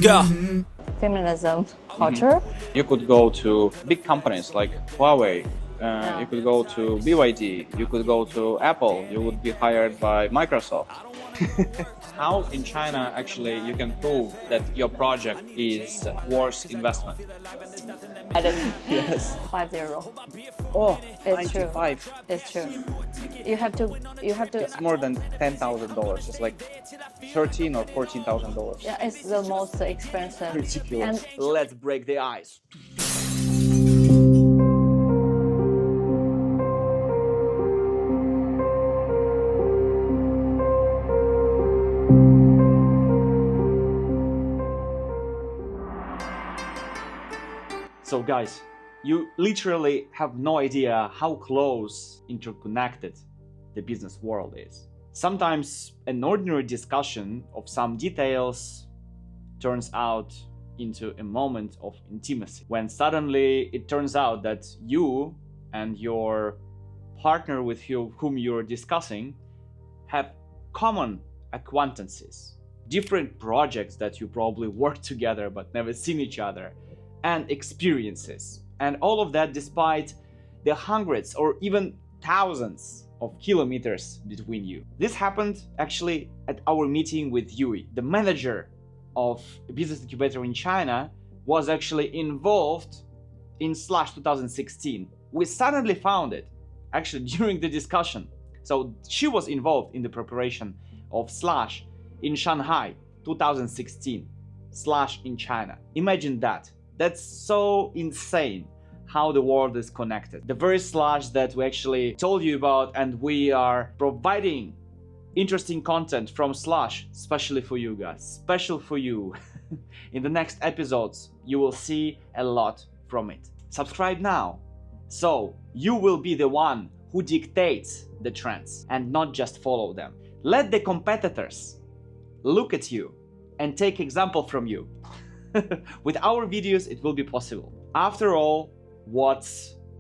go. Feminism culture. You could go to big companies like Huawei, you could go to BYD, you could go to Apple, you would be hired by Microsoft. How in China actually you can prove that your project is worth investment? I did Yes. 50. Oh, It's true. 95. It's true. You have to. It's more than $10,000. It's like $13,000 or $14,000. Yeah, it's the most expensive. Ridiculous. And Let's break the ice. So guys, you literally have no idea how close interconnected the business world is. Sometimes an ordinary discussion of some details turns out into a moment of intimacy, when suddenly it turns out that you and your partner with whom you're discussing have common acquaintances, different projects that you probably work together but never seen each other, and experiences. And all of that despite the hundreds or even thousands of kilometers between you. This happened actually at our meeting with Yui. The manager of a business incubator in China was actually involved in Slash 2016. We suddenly found it actually during the discussion. So she was involved in the preparation of Slash in Shanghai 2016, Slash in China. Imagine that. That's so insane how the world is connected. The very Slash that we actually told you about, and we are providing interesting content from Slash, especially for you guys, special for you. In the next episodes, you will see a lot from it. Subscribe now, so you will be the one who dictates the trends and not just follow them. Let the competitors look at you and take example from you. With our videos, it will be possible. After all, what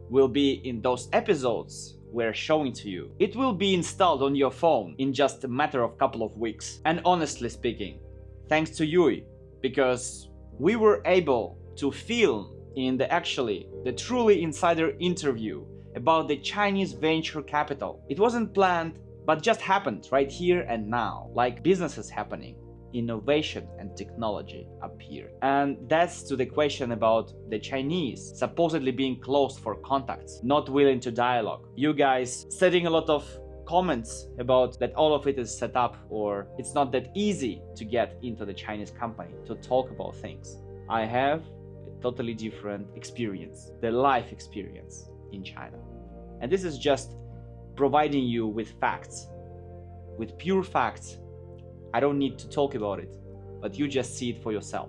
will be in those episodes we're showing to you, it will be installed on your phone in just a matter of couple of weeks. And honestly speaking, thanks to Yui, because we were able to film in the truly insider interview about the Chinese venture capital. It wasn't planned, but just happened right here and now, like businesses happening. Innovation and technology appeared. And that's to the question about the Chinese supposedly being closed for contacts, not willing to dialogue. You guys setting a lot of comments about that all of it is set up, or it's not that easy to get into the Chinese company to talk about things. I have a totally different experience, the life experience in China. And this is just providing you with facts, with pure facts. I don't need to talk about it, but you just see it for yourself.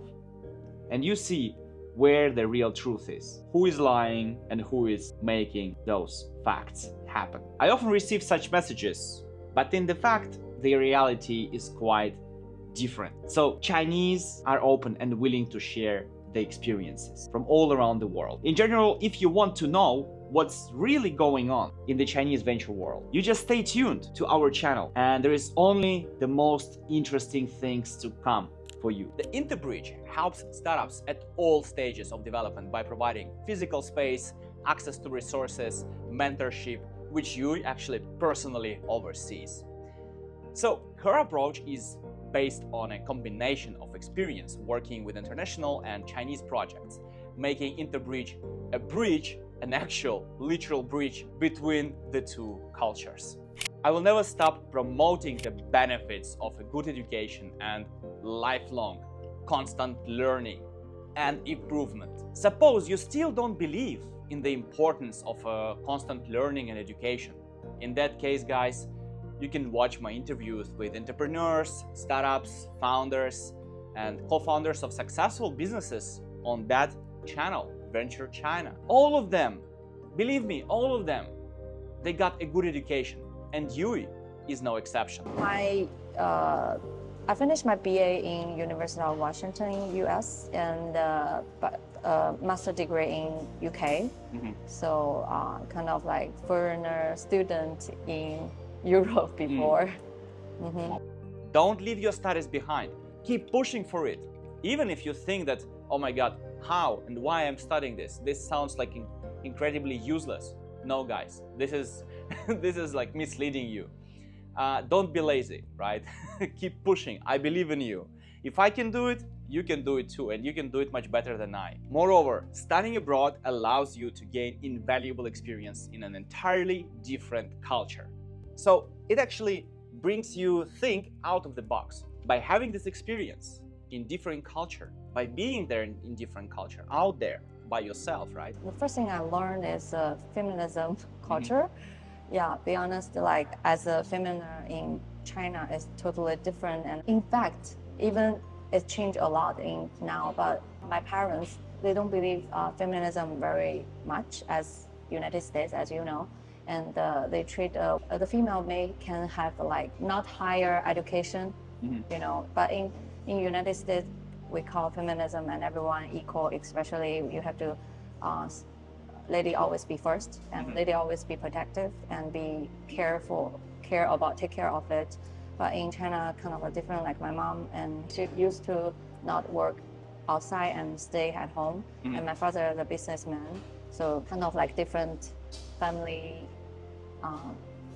And you see where the real truth is, who is lying and who is making those facts happen. I often receive such messages, but in the fact, the reality is quite different. So Chinese are open and willing to share the experiences from all around the world. In general, if you want to know what's really going on in the Chinese venture world, you just stay tuned to our channel, and there is only the most interesting things to come for you. The Intebridge helps startups at all stages of development by providing physical space, access to resources, mentorship, which you actually personally oversees. So her approach is based on a combination of experience working with international and Chinese projects, making Intebridge a bridge, an actual literal bridge between the two cultures. I will never stop promoting the benefits of a good education and lifelong constant learning and improvement. Suppose you still don't believe in the importance of constant learning and education. In that case, guys, you can watch my interviews with entrepreneurs, startups, founders, and co-founders of successful businesses on that channel, Venture China. All of them, believe me, all of them, they got a good education, and Yui is no exception. I finished my BA in University of Washington, US, and master degree in UK. So kind of like foreigner student in Europe before. Don't leave your studies behind. Keep pushing for it. Even if you think that, oh my God, how and why I'm studying this? This sounds like incredibly useless. No, guys, this is this is like misleading you. Don't be lazy, right? Keep pushing. I believe in you. If I can do it, you can do it too, and you can do it much better than I. Moreover, studying abroad allows you to gain invaluable experience in an entirely different culture. So it actually brings you think out of the box. By having this experience in different culture, by being there in different culture, out there by yourself, right? The first thing I learned is feminism culture. Yeah, be honest, like as a feminine in China is totally different. And in fact, even it's changed a lot in now, but my parents, they don't believe feminism very much as United States, as you know. And they treat the female may can have like not higher education, you know, but in United States, we call feminism and everyone equal, especially you have to lady always be first and lady always be protective and be careful, take care of it. But in China, kind of a different, like my mom, and she used to not work outside and stay at home. And my father is a businessman, so kind of like different family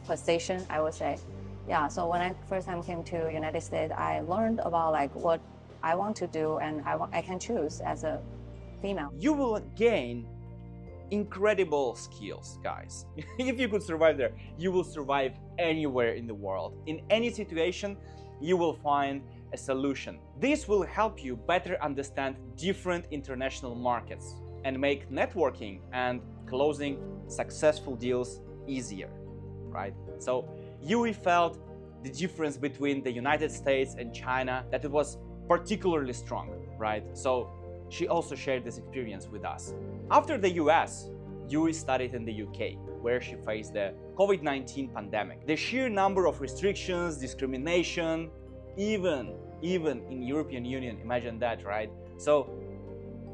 position, I would say. Yeah, so when I first time came to United States, I learned about like what I want to do and I can choose as a female. You will gain incredible skills, guys. If you could survive there, you will survive anywhere in the world. In any situation, you will find a solution. This will help you better understand different international markets and make networking and closing successful deals easier, right? So Yui felt the difference between the United States and China, that it was particularly strong, right? So she also shared this experience with us. After the US, Yui studied in the UK, where she faced the COVID-19 pandemic. The sheer number of restrictions, discrimination, even in European Union, imagine that, right? So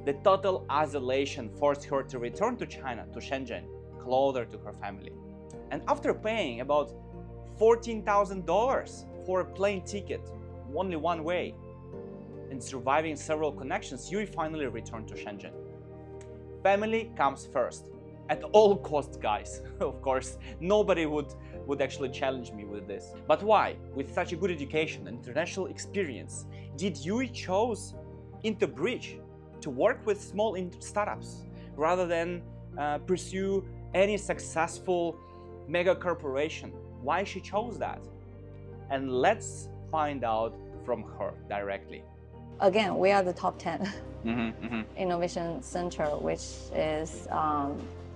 the total isolation forced her to return to China, to Shenzhen, closer to her family. And after paying about $14,000 for a plane ticket, only one way, and surviving several connections, Yui finally returned to Shenzhen. Family comes first, at all costs, guys. Of course, nobody would actually challenge me with this. But why, with such a good education and international experience, did Yui chose Intebridge to work with small startups rather than pursue any successful mega corporation? Why she chose that? And let's find out from her directly. Again, we are the top 10 innovation center, which is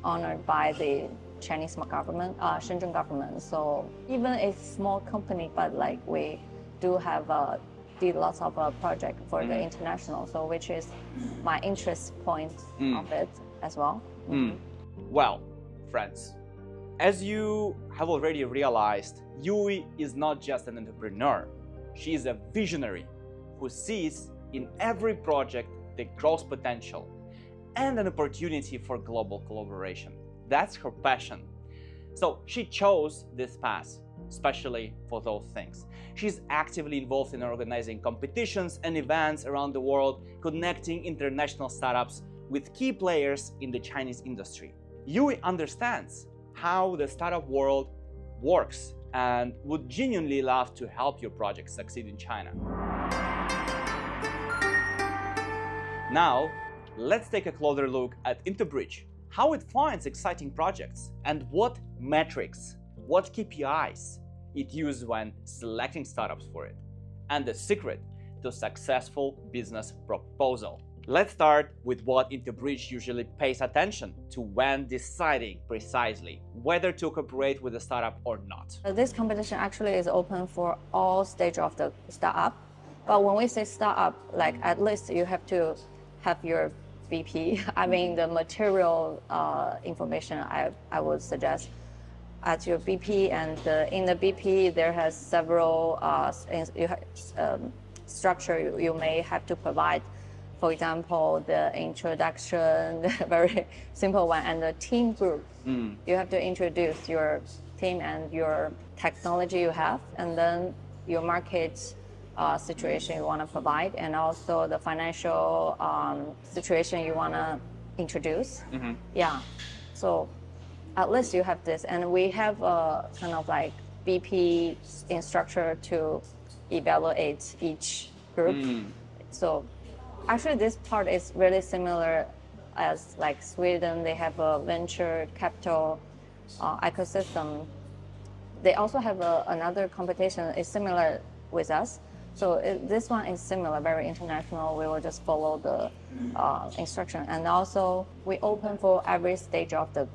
honored by the Chinese government, Shenzhen government. So even a small company, but like we do have did lots of project for the international. So which is my interest point of it as well. Well, friends, as you have already realized, Yui is not just an entrepreneur. She is a visionary who sees in every project the growth potential and an opportunity for global collaboration. That's her passion. So she chose this path, especially for those things. She's actively involved in organizing competitions and events around the world, connecting international startups with key players in the Chinese industry. Yui understands how the startup world works and would genuinely love to help your project succeed in China. Now, let's take a closer look at Intebridge, how it finds exciting projects, and what metrics, what KPIs it uses when selecting startups for it, and the secret to successful business proposal. Let's start with what Intebridge usually pays attention to when deciding precisely whether to cooperate with a startup or not. This competition actually is open for all stages of the startup. But when we say startup, like at least you have to have your BP. I mean, the material information I would suggest at your BP, and in the BP there has several structure you may have to provide. For example, the introduction, the very simple one, and the team group. You have to introduce your team and your technology you have, and then your market situation you want to provide, and also the financial situation you want to introduce. Yeah, so at least you have this, and we have a kind of like BP structure to evaluate each group. So actually this part is really similar as like Sweden. They have a venture capital ecosystem. They also have another competition is similar with us. So this one is similar, very international. We will just follow the instruction. And also we open for every stage of the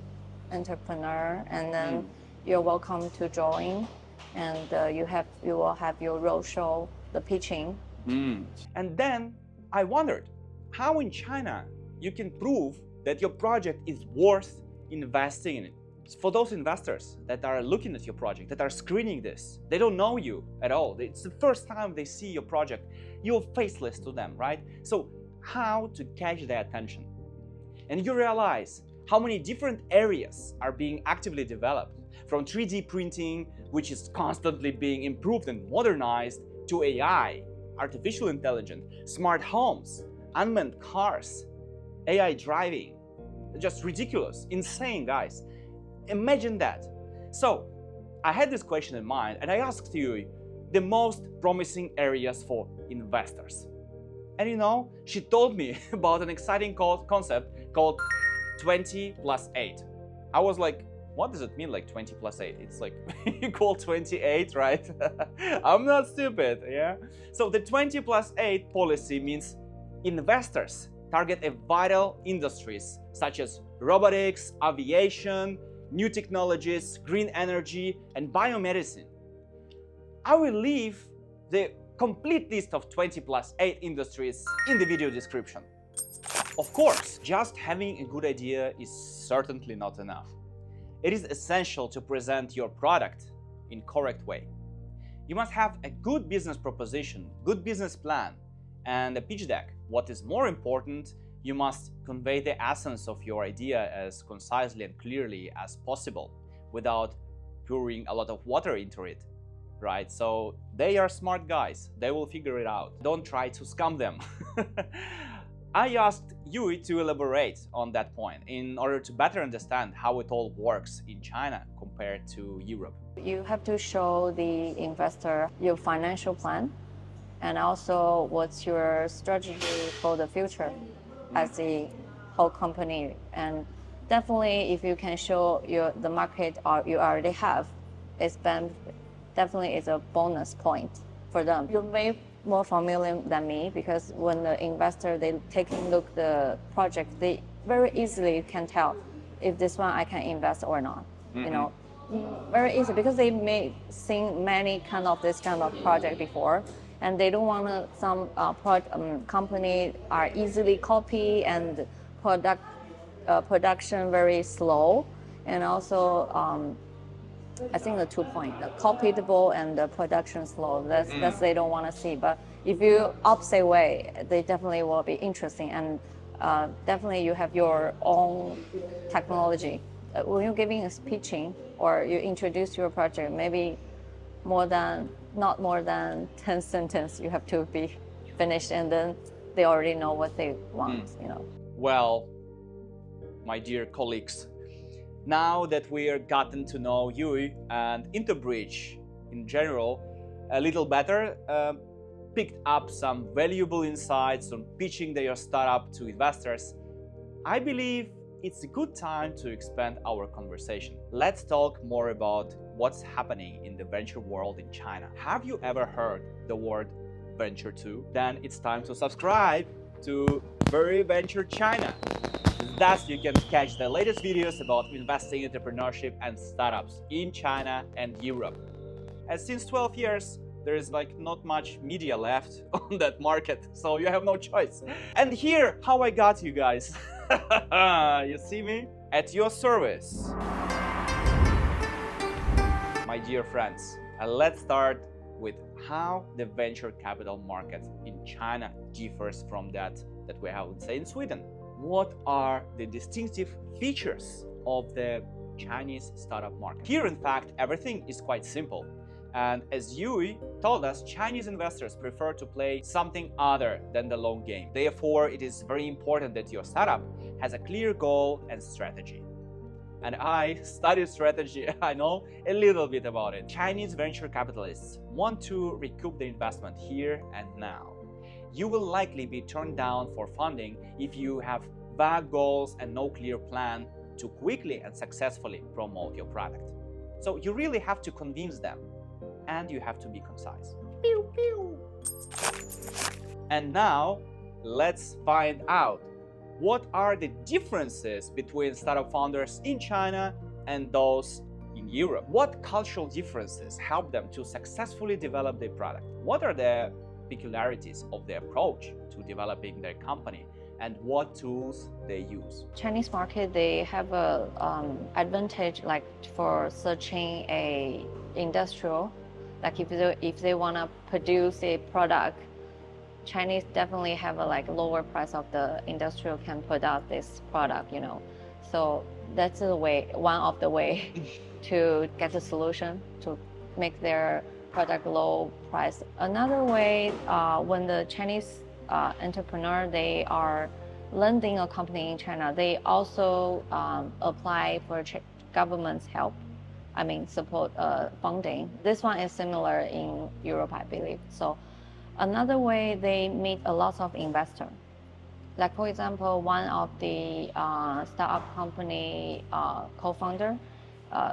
entrepreneur, and then you're welcome to join. And you will have your roadshow, the pitching. And then I wondered how in China you can prove that your project is worth investing in it. For those investors that are looking at your project, that are screening this, they don't know you at all. It's the first time they see your project. You're faceless to them, right? So how to catch their attention? And you realize how many different areas are being actively developed, from 3D printing, which is constantly being improved and modernized, to AI, artificial intelligence, smart homes, unmanned cars, AI driving. Just ridiculous, insane, guys. Imagine that. So I had this question in mind, and I asked you the most promising areas for investors. And you know, she told me about an exciting concept called 20+8. I was like, what does it mean, like 20+8? It's like equal 28, right? I'm not stupid, yeah? So the 20+8 policy means investors target a vital industries such as robotics, aviation, new technologies, green energy, and biomedicine. I will leave the complete list of 20+8 industries in the video description. Of course, just having a good idea is certainly not enough. It is essential to present your product in correct way. You must have a good business proposition, good business plan, and a pitch deck. What is more important, you must convey the essence of your idea as concisely and clearly as possible without pouring a lot of water into it, right? So they are smart guys, they will figure it out. Don't try to scam them. I asked Yui to elaborate on that point in order to better understand how it all works in China compared to Europe. You have to show the investor your financial plan, and also what's your strategy for the future as the whole company. And definitely if you can show the market or you already have, definitely is a bonus point for them. You're way more familiar than me, because when the investor, they take a look at the project, they very easily can tell if this one I can invest or not. You know, very easy, because they may seen many kind of this kind of project before, and they don't want to some company are easily copy, and production very slow, and also I think the 2 points, the copyable and the production slow, that's they don't want to see. But if you opposite way, they definitely will be interesting, and definitely you have your own technology. When you're giving a pitching or you introduce your project, maybe not more than 10 sentences you have to be finished, and then they already know what they want, you know. Well, my dear colleagues, now that we are gotten to know Yui and Intebridge in general a little better, picked up some valuable insights on pitching their startup to investors, I believe it's a good time to expand our conversation. Let's talk more about what's happening in the venture world in China. Have you ever heard the word venture too? Then it's time to subscribe to Very Venture China. Thus, you can catch the latest videos about investing, entrepreneurship, and startups in China and Europe. And since 12 years, there is like not much media left on that market, so you have no choice. And here, how I got you guys. You see me? At your service. My dear friends, let's start with how the venture capital market in China differs from that we have, let's say, in Sweden. What are the distinctive features of the Chinese startup market? Here, in fact, everything is quite simple. And as Yui told us, Chinese investors prefer to play something other than the long game. Therefore, it is very important that your startup has a clear goal and strategy. And I studied strategy, I know a little bit about it. Chinese venture capitalists want to recoup the investment here and now. You will likely be turned down for funding if you have vague goals and no clear plan to quickly and successfully promote your product. So you really have to convince them, and you have to be concise. Pew, pew. And now, let's find out what are the differences between startup founders in China and those in Europe. What cultural differences help them to successfully develop their product? What are the peculiarities of their approach to developing their company? And what tools they use? Chinese market, they have a advantage like for searching a industrial, like if they want to produce a product, Chinese definitely have a like lower price of the industrial can put out this product, you know. So that's the way, one of the way to get a solution to make their product low price. Another way, when the Chinese entrepreneur, they are lending a company in China, they also apply for government's help. I mean, support funding. This one is similar in Europe, I believe. So another way, they meet a lot of investors. Like for example, one of the startup company co-founder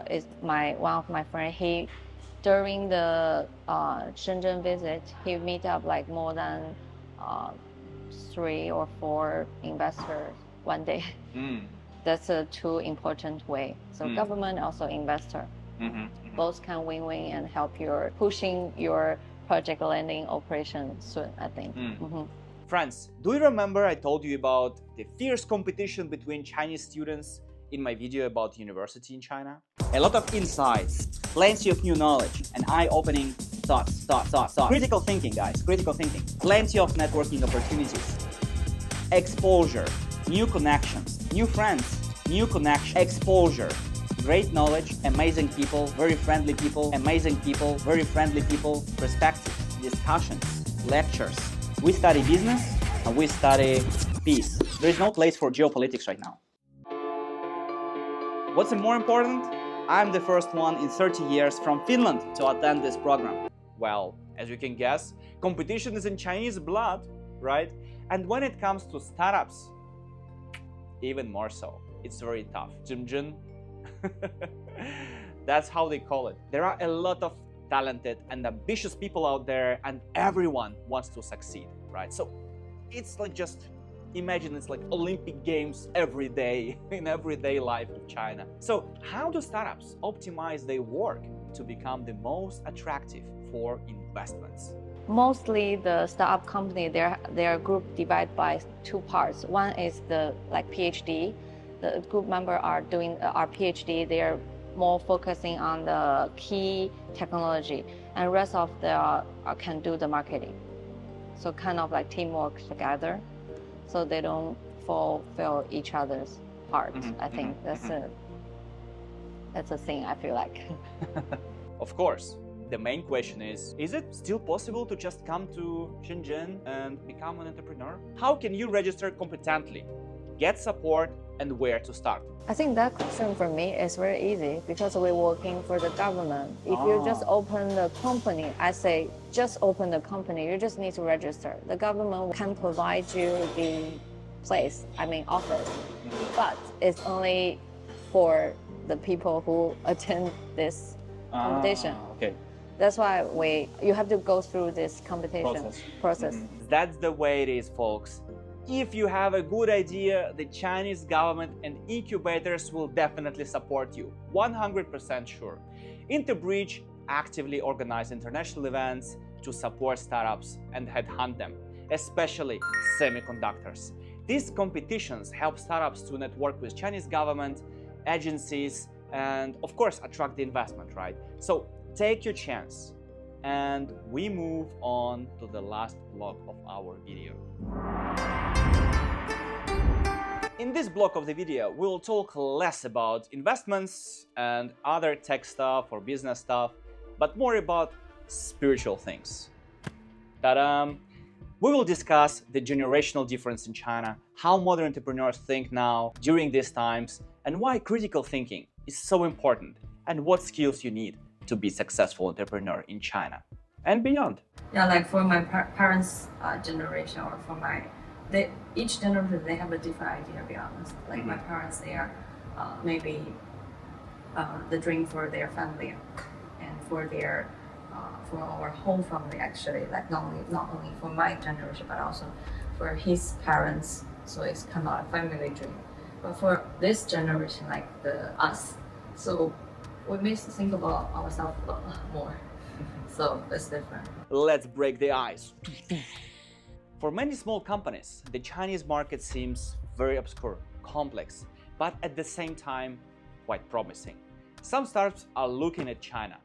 is one of my friend. He during the Shenzhen visit, he meet up like more than 3 or 4 investors one day. That's a two important way. So government also investor. Both can win-win and help your pushing your project landing operation soon, I think. Friends, do you remember I told you about the fierce competition between Chinese students in my video about university in China? A lot of insights, plenty of new knowledge, and eye-opening thoughts. Critical thinking, guys, critical thinking. Plenty of networking opportunities. Exposure, new connections, new friends, new connections, exposure. Great knowledge, amazing people, very friendly people, amazing people, very friendly people, perspectives, discussions, lectures. We study business and we study peace. There is no place for geopolitics right now. What's more important? I'm the first one in 30 years from Finland to attend this program. Well, as you can guess, competition is in Chinese blood, right? And when it comes to startups, even more so. It's very tough. Jin. That's how they call it. There are a lot of talented and ambitious people out there, and everyone wants to succeed, right? So it's like just imagine it's like Olympic Games every day in everyday life of China. So how do startups optimize their work to become the most attractive for investments? Mostly the startup company, their group divided by 2 parts. One is the like PhD. The group member are doing our PhD. They are more focusing on the key technology, and rest of the can do the marketing. So kind of like teamwork together, so they don't fulfill each other's part. I think that's a thing I feel like. Of course. The main question is it still possible to just come to Shenzhen and become an entrepreneur? How can you register competently, get support, and where to start? I think that question for me is very easy because we're working for the government. If you just open the company, I say just open the company. You just need to register. The government can provide you the place, I mean office, but it's only for the people who attend this competition. Okay. That's why you have to go through this competition process. That's the way it is, folks. If you have a good idea, the Chinese government and incubators will definitely support you, 100% sure. Intebridge actively organize international events to support startups and headhunt them, especially semiconductors. These competitions help startups to network with Chinese government, agencies, and of course attract the investment, right? So take your chance. And we move on to the last block of our video. In this block of the video, we will talk less about investments and other tech stuff or business stuff, but more about spiritual things. We will discuss the generational difference in China, how modern entrepreneurs think now during these times, and why critical thinking is so important, and what skills you need to be a successful entrepreneur in China and beyond. Yeah, like for my parents' generation, or for each generation, they have a different idea, to be honest. Like my parents, they are maybe the dream for their family and for our whole family, actually, like not only for my generation, but also for his parents. So it's kind of a family dream. But for this generation, like us, so we may think about ourselves a lot more. So it's different. Let's break the ice. For many small companies, the Chinese market seems very obscure, complex, but at the same time, quite promising. Some startups are looking at China,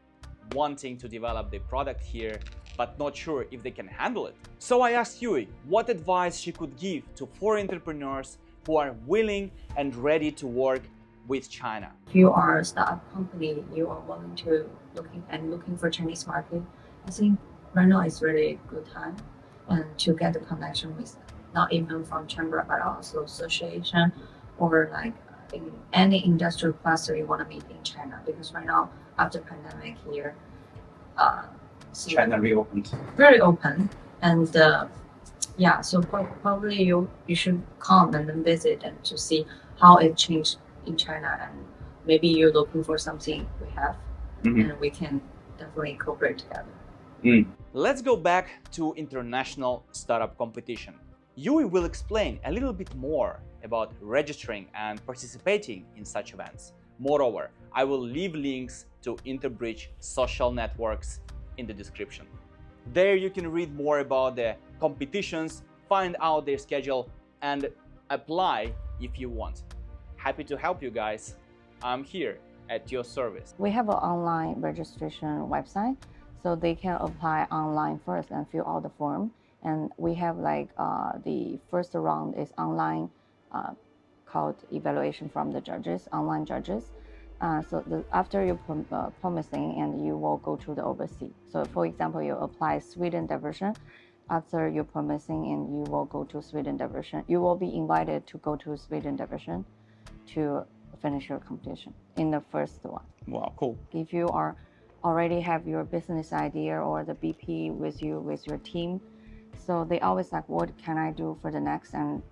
wanting to develop the product here, but not sure if they can handle it. So I asked Yui what advice she could give to foreign entrepreneurs who are willing and ready to work with China. If you are a startup company, you are willing to looking for Chinese market, I think right now is really a good time and to get the connection with not even from chamber but also association or like in any industrial cluster you want to meet in China, because right now after pandemic here, so China reopened. very open, and yeah, so probably you should come and then visit and to see how it changed in China, and maybe you're looking for something we have, and we can definitely cooperate together. Let's go back to international startup competition. Yui will explain a little bit more about registering and participating in such events. Moreover, I will leave links to Intebridge social networks in the description. There you can read more about the competitions, find out their schedule, and apply if you want. Happy to help you guys. I'm here at your service. We have an online registration website, so they can apply online first and fill out the form. And we have like the first round is online, called evaluation from the judges, online judges. After you promising, and you will go to the overseas. So for example, you apply Sweden division. After you're promising, and you will go to Sweden division, you will be invited to go to Sweden division to finish your competition in the first one. Wow, cool. If you already have your business idea or the BP with you, with your team, so they always like, what can I do for the next, and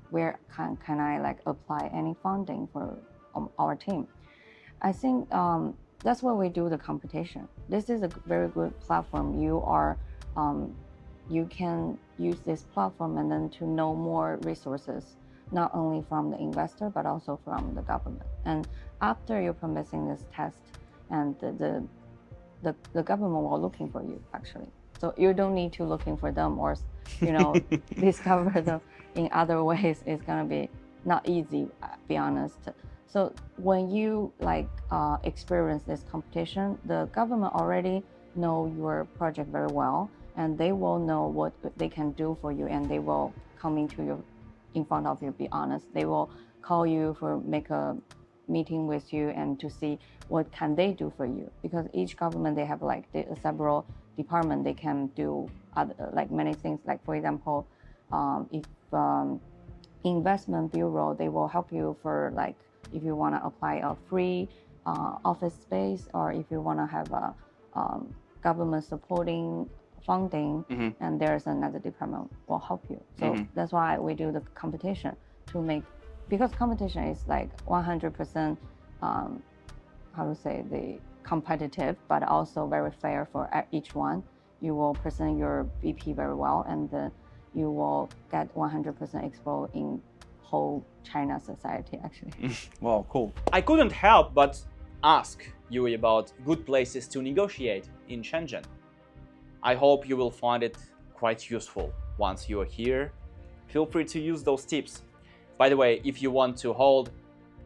where can I like apply any funding for our team? I think that's why we do the competition. This is a very good platform. You can use this platform and then to know more resources, not only from the investor but also from the government. And after you're promising this test, and the government will looking for you actually. So you don't need to looking for them or discover them in other ways. It's gonna be not easy, be honest. So when you experience this competition, the government already know your project very well, and they will know what they can do for you, and they will come in front of you, be honest. They will call you for make a meeting with you and to see what can they do for you, because each government they have several department they can do many things. Like for example, if investment bureau, they will help you for if you want to apply a free office space, or if you want to have a government supporting funding, and there's another department will help you. So that's why we do the competition to make, because competition is 100% the competitive, but also very fair for each one. You will present your BP very well, and you will get 100% exposed in whole China society actually. Wow, cool. I couldn't help but ask Yui about good places to negotiate in Shenzhen. I hope you will find it quite useful once you are here. Feel free to use those tips. By the way, if you want to hold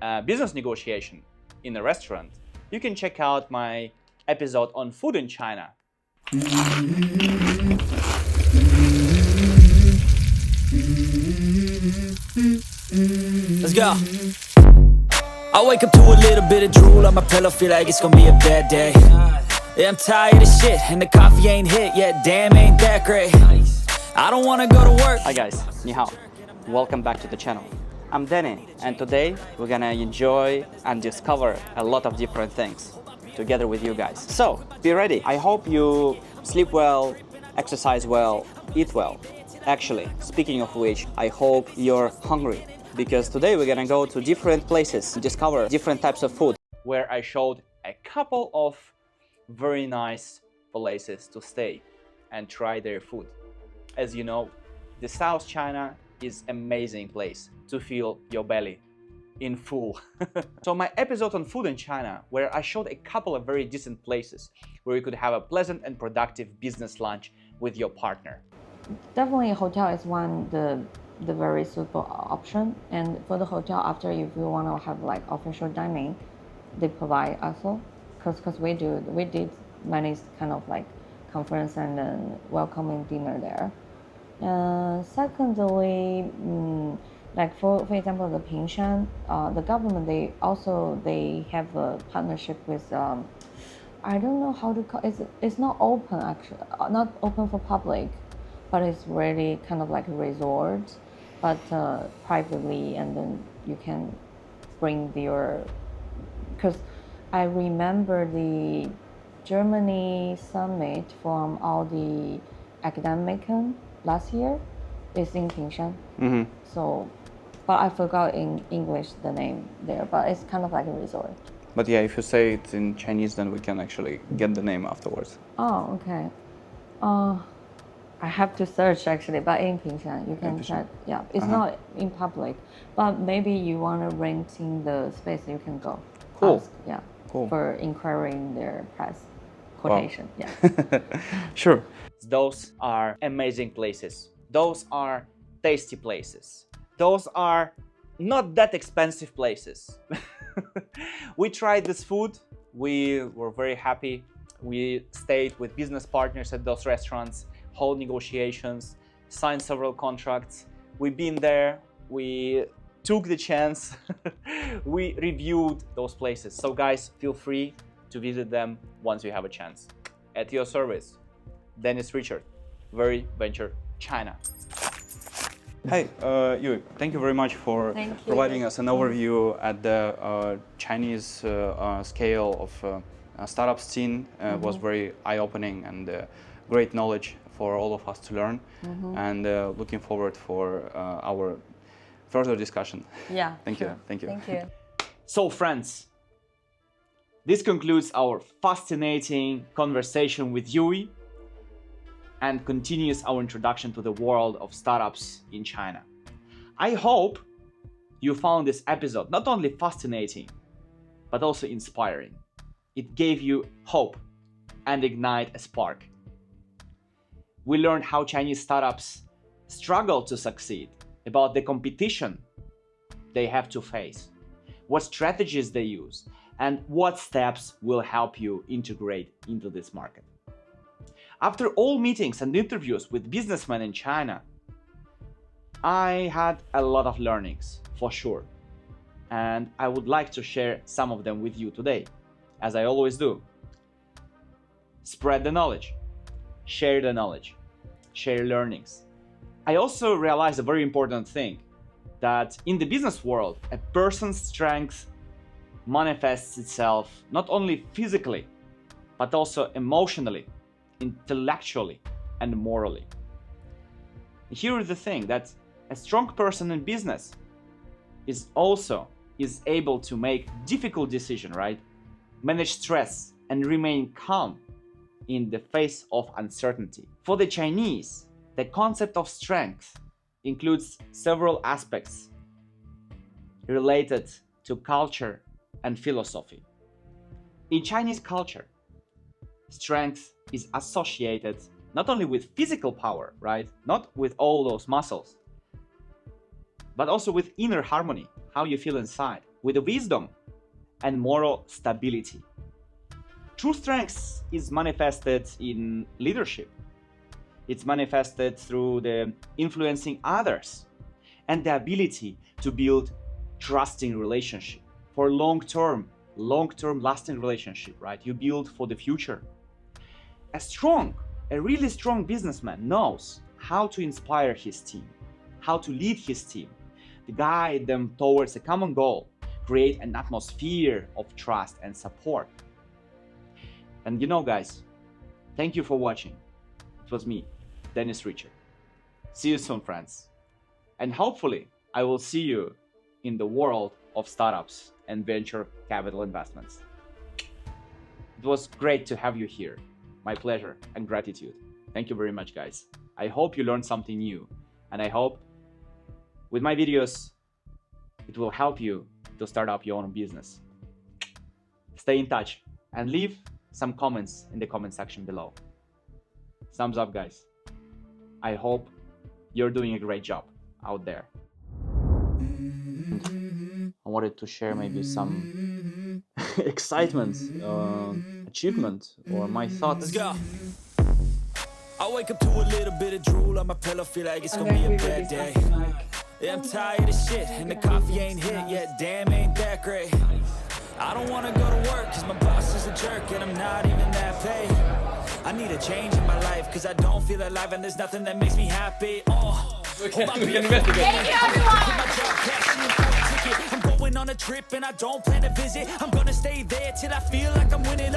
a business negotiation in a restaurant, you can check out my episode on food in China. Let's go. I wake up to a little bit of drool on my pillow, feel like it's gonna be a bad day. Yeah, I'm tired of shit, and the coffee ain't hit yet. Damn, ain't that great. I don't wanna go to work. Hi guys, ni hao. Welcome back to the channel. I'm Danny, and today we're gonna enjoy and discover a lot of different things together with you guys. So, be ready. I hope you sleep well, exercise well, eat well. Actually, speaking of which, I hope you're hungry, because today we're gonna go to different places to discover different types of food, where I showed a couple of very nice places to stay and try their food. As you know, the South China is an amazing place to fill your belly in full. So my episode on food in China, where I showed a couple of very decent places where you could have a pleasant and productive business lunch with your partner. Definitely, hotel is one the very suitable option. And for the hotel, after if you want to have like official dining, they provide also, because we did many kind of like conference and then welcoming dinner there. Secondly, like for example, the Pingshan, the government they have a partnership with I don't know how to call it's not open actually, not open for public, but it's really kind of like a resort, but privately, and then you can bring your, because I remember the Germany summit from all the academic last year is in Pingshan. So, but I forgot in English the name there, but it's kind of like a resort. But yeah, if you say it in Chinese, then we can actually get the name afterwards. Oh, okay. I have to search actually, but in Pingshan, you can check. Yeah, it's not in public, but maybe you want to rent in the space, you can go. Cool. Ask, yeah. Cool. For inquiring their press quotation. Wow. Yeah. Sure. Those are amazing places. Those are tasty places. Those are not that expensive places. We tried this food. We were very happy. We stayed with business partners at those restaurants, hold negotiations, signed several contracts. We've been there. We took the chance. We reviewed those places. So guys, feel free to visit them once you have a chance. At your service, Dennis Richard, Very Venture China. Hey, Yu, thank you very much for providing us an overview at the Chinese scale of startup scene. Was very eye-opening and great knowledge for all of us to learn. And looking forward for our further discussion. Yeah. Thank you. Thank you. Thank you. So friends, this concludes our fascinating conversation with Yui and continues our introduction to the world of startups in China. I hope you found this episode not only fascinating, but also inspiring. It gave you hope and ignite a spark. We learned how Chinese startups struggle to succeed, about the competition they have to face, what strategies they use, and what steps will help you integrate into this market. After all meetings and interviews with businessmen in China, I had a lot of learnings, for sure. And I would like to share some of them with you today, as I always do. Spread the knowledge, share the knowledge, share learnings. I also realized a very important thing, that in the business world, a person's strength manifests itself not only physically, but also emotionally, intellectually, and morally. Here is the thing, that a strong person in business is able to make difficult decisions, right? Manage stress and remain calm in the face of uncertainty. For the Chinese, the concept of strength includes several aspects related to culture and philosophy. In Chinese culture, strength is associated not only with physical power, right? Not with all those muscles, but also with inner harmony, how you feel inside, with wisdom and moral stability. True strength is manifested in leadership. It's manifested through the influencing others and the ability to build trusting relationship for long-term lasting relationship, right? You build for the future a really strong businessman knows how to inspire his team, how to lead his team, to guide them towards a common goal, create an atmosphere of trust and support. And you know, guys, thank you for watching. It was me, Dennis Richard. See you soon, friends. And hopefully, I will see you in the world of startups and venture capital investments. It was great to have you here. My pleasure and gratitude. Thank you very much, guys. I hope you learned something new, and I hope with my videos, it will help you to start up your own business. Stay in touch and leave some comments in the comment section below. Thumbs up, guys. I hope you're doing a great job out there. I wanted to share maybe some excitement, achievement, or my thoughts. Let's go. I wake up to a little bit of drool on my pillow, feel like it's gonna be a bad day. Yeah, I'm tired of shit, and the coffee ain't hit yet, damn, ain't that great. I don't wanna go to work, cause my boss is a jerk, and I'm not even that paid. I need a change in my life, cause I don't feel alive, and there's nothing that makes me happy. We can investigate. I'm going on a trip, and I don't plan to visit. I'm gonna stay there till I feel like I'm winning.